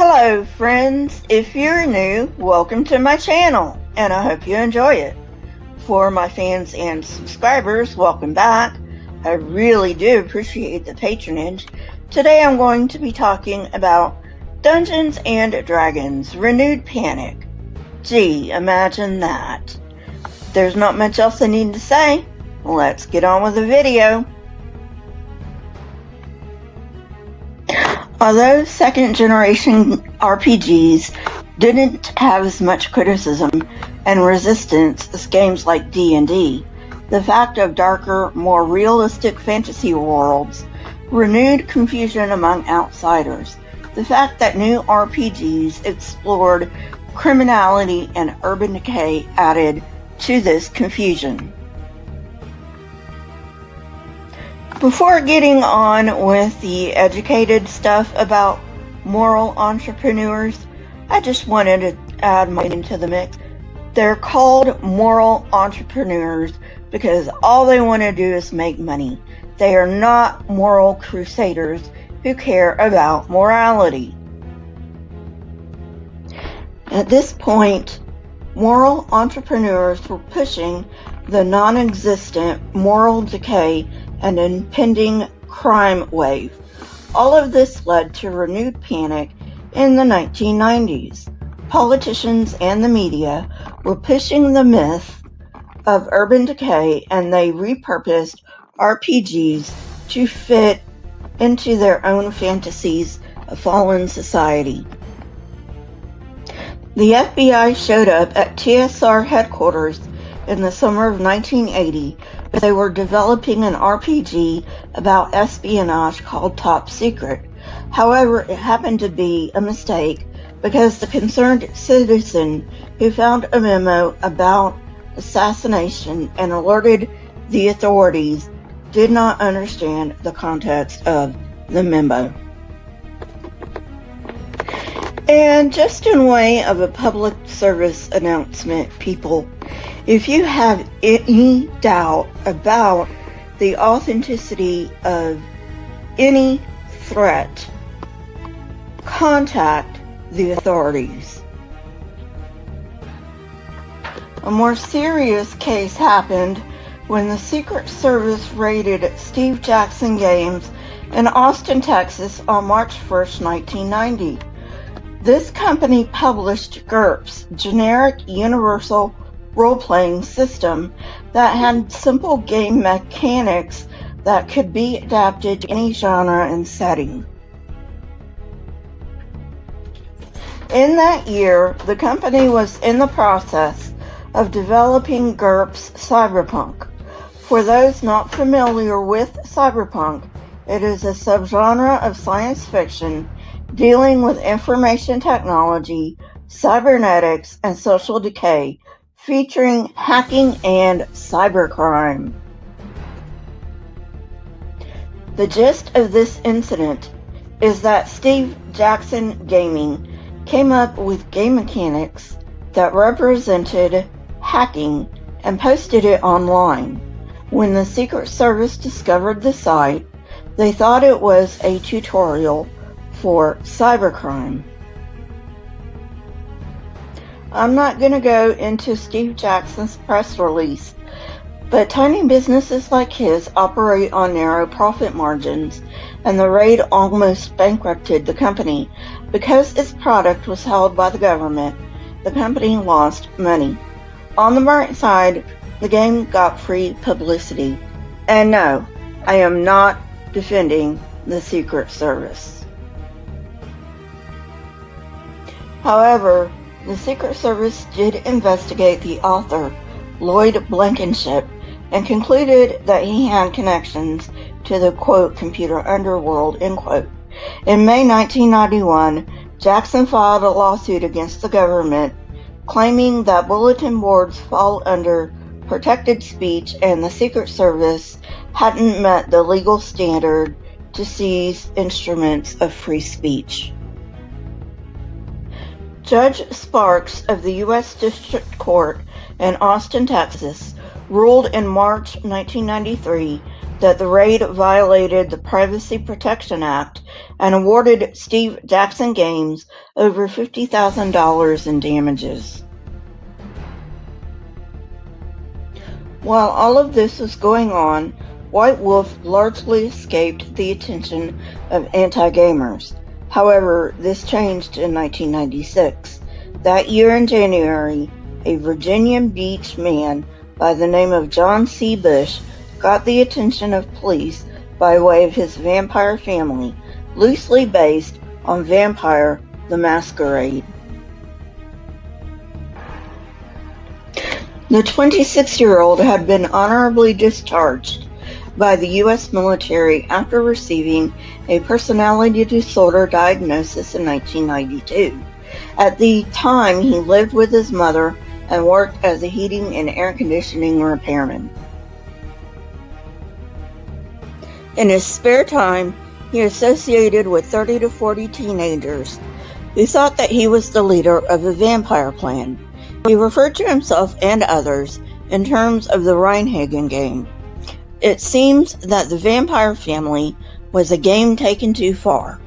Hello friends, if you're new, welcome to my channel, and I hope you enjoy it. For my fans and subscribers, welcome back. I really do appreciate the patronage. Today I'm going to be talking about Dungeons and Dragons Renewed Panic. Gee, imagine that. There's not much else I need to say. Let's get on with the video. Although second-generation RPGs didn't have as much criticism and resistance as games like D&D, the fact of darker, more realistic fantasy worlds renewed confusion among outsiders. The fact that new RPGs explored criminality and urban decay added to this confusion. Before getting on with the educated stuff about moral entrepreneurs, I just wanted to add mine into the mix. They're called moral entrepreneurs because all they want to do is make money. They are not moral crusaders who care about morality. At this point, moral entrepreneurs were pushing the non-existent moral decay and impending crime wave. All of this led to renewed panic in the 1990s. Politicians and the media were pushing the myth of urban decay, and they repurposed RPGs to fit into their own fantasies of fallen society. The FBI showed up at TSR headquarters in the summer of 1980. They were developing an RPG about espionage called Top Secret. However, it happened to be a mistake because the concerned citizen who found a memo about assassination and alerted the authorities did not understand the context of the memo. And just in way of a public service announcement, people, if you have any doubt about the authenticity of any threat, contact the authorities. A more serious case happened when the Secret Service raided Steve Jackson Games in Austin, Texas on March 1st, 1990. This company published GURPS, Generic Universal Role-Playing System, that had simple game mechanics that could be adapted to any genre and setting. In that year, the company was in the process of developing GURPS Cyberpunk. For those not familiar with Cyberpunk, it is a subgenre of science fiction dealing with information technology, cybernetics, and social decay, featuring hacking and cybercrime. The gist of this incident is that Steve Jackson Gaming came up with game mechanics that represented hacking and posted it online. When the Secret Service discovered the site, they thought it was a tutorial for cybercrime. I'm not going to go into Steve Jackson's press release, but tiny businesses like his operate on narrow profit margins, and the raid almost bankrupted the company. Because its product was held by the government, the company lost money. On the bright side, the game got free publicity. And no, I am not defending the Secret Service. However, the Secret Service did investigate the author, Lloyd Blankenship, and concluded that he had connections to the, quote, computer underworld, end quote. In May 1991, Jackson filed a lawsuit against the government, claiming that bulletin boards fall under protected speech and the Secret Service hadn't met the legal standard to seize instruments of free speech. Judge Sparks of the U.S. District Court in Austin, Texas, ruled in March 1993 that the raid violated the Privacy Protection Act and awarded Steve Jackson Games over $50,000 in damages. While all of this was going on, White Wolf largely escaped the attention of anti-gamers. However, this changed in 1996. That year in January, a Virginia Beach man by the name of Jon C. Bush got the attention of police by way of his vampire family, loosely based on Vampire the Masquerade. The 26-year-old had been honorably discharged by the U.S. military after receiving a personality disorder diagnosis in 1992. At the time, he lived with his mother and worked as a heating and air conditioning repairman. In his spare time, he associated with 30 to 40 teenagers who thought that he was the leader of a vampire clan. He referred to himself and others in terms of the Reinhagen game. It seems that the vampire family was a game taken too far.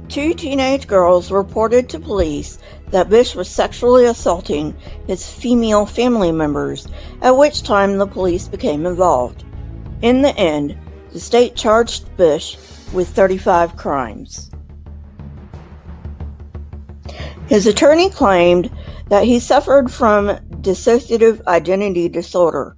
2 teenage girls reported to police that Bush was sexually assaulting his female family members, at which time the police became involved. In the end, the state charged Bush with 35 crimes. His attorney claimed that he suffered from dissociative identity disorder,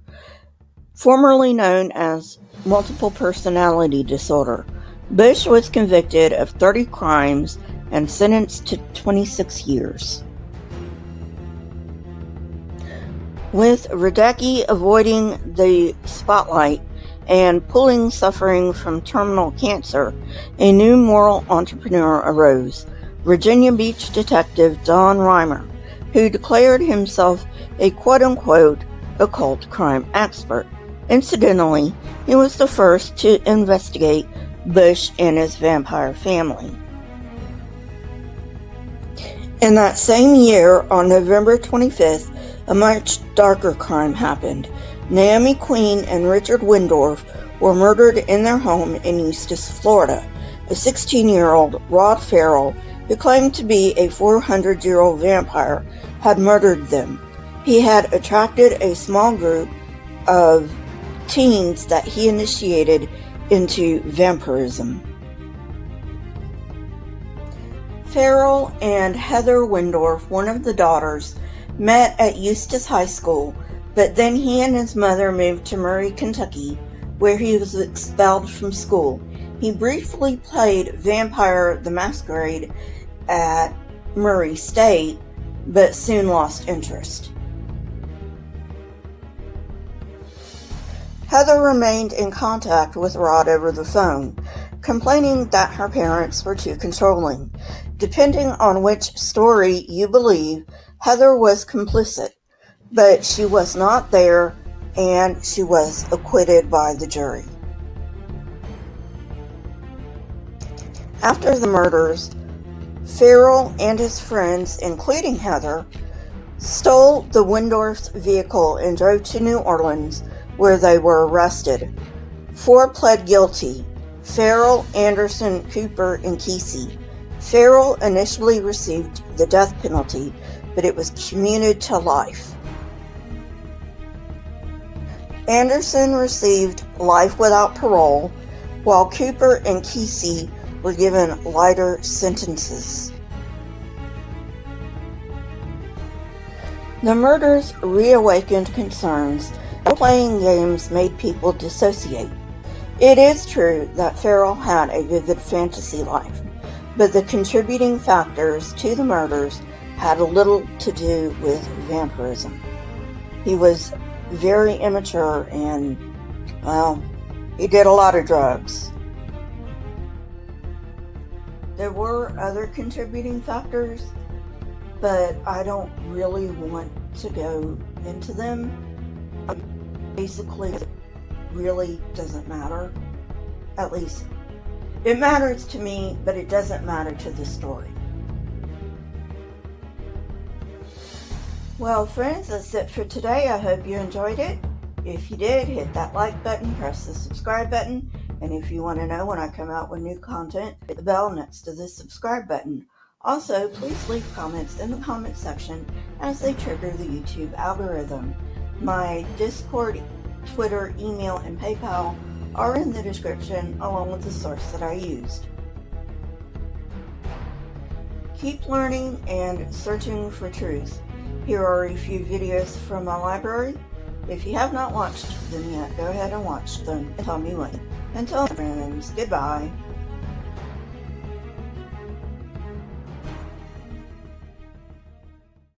formerly known as multiple personality disorder. Bush was convicted of 30 crimes and sentenced to 26 years. With Radecki avoiding the spotlight and pulling suffering from terminal cancer, a new moral entrepreneur arose, Virginia Beach detective Don Reimer, who declared himself a quote-unquote occult crime expert. Incidentally, he was the first to investigate Bush and his vampire family. In that same year, on November 25th, a much darker crime happened. Naomi Queen and Richard Wendorf were murdered in their home in Eustis, Florida. A 16-year-old, Rod Ferrell, who claimed to be a 400-year-old vampire, had murdered them. He had attracted a small group of teens that he initiated into vampirism. Ferrell and Heather Wendorf, one of the daughters, met at Eustis High School, but then he and his mother moved to Murray, Kentucky, where he was expelled from school. He briefly played Vampire the Masquerade at Murray State, but soon lost interest. Heather remained in contact with Rod over the phone, complaining that her parents were too controlling. Depending on which story you believe, Heather was complicit, but she was not there and she was acquitted by the jury. After the murders, Ferrell and his friends, including Heather, stole the Wendorf's vehicle and drove to New Orleans, where they were arrested. 4 pled guilty: Ferrell, Anderson, Cooper, and Kesey. Ferrell initially received the death penalty, but it was commuted to life. Anderson received life without parole, while Cooper and Kesey were given lighter sentences. The murders reawakened concerns that playing games made people dissociate. It is true that Ferrell had a vivid fantasy life, but the contributing factors to the murders had little to do with vampirism. He was very immature and, well, he did a lot of drugs. There were other contributing factors, but I don't really want to go into them. Basically, it really doesn't matter. At least, it matters to me, but it doesn't matter to the story. Well, friends, that's it for today. I hope you enjoyed it. If you did, hit that like button, press the subscribe button, and if you want to know when I come out with new content, hit the bell next to the subscribe button. Also, please leave comments in the comment section as they trigger the YouTube algorithm. My Discord, Twitter, email, and PayPal are in the description along with the source that I used. Keep learning and searching for truth. Here are a few videos from my library. If you have not watched them yet, go ahead and watch them and tell me what. Until then, friends, goodbye.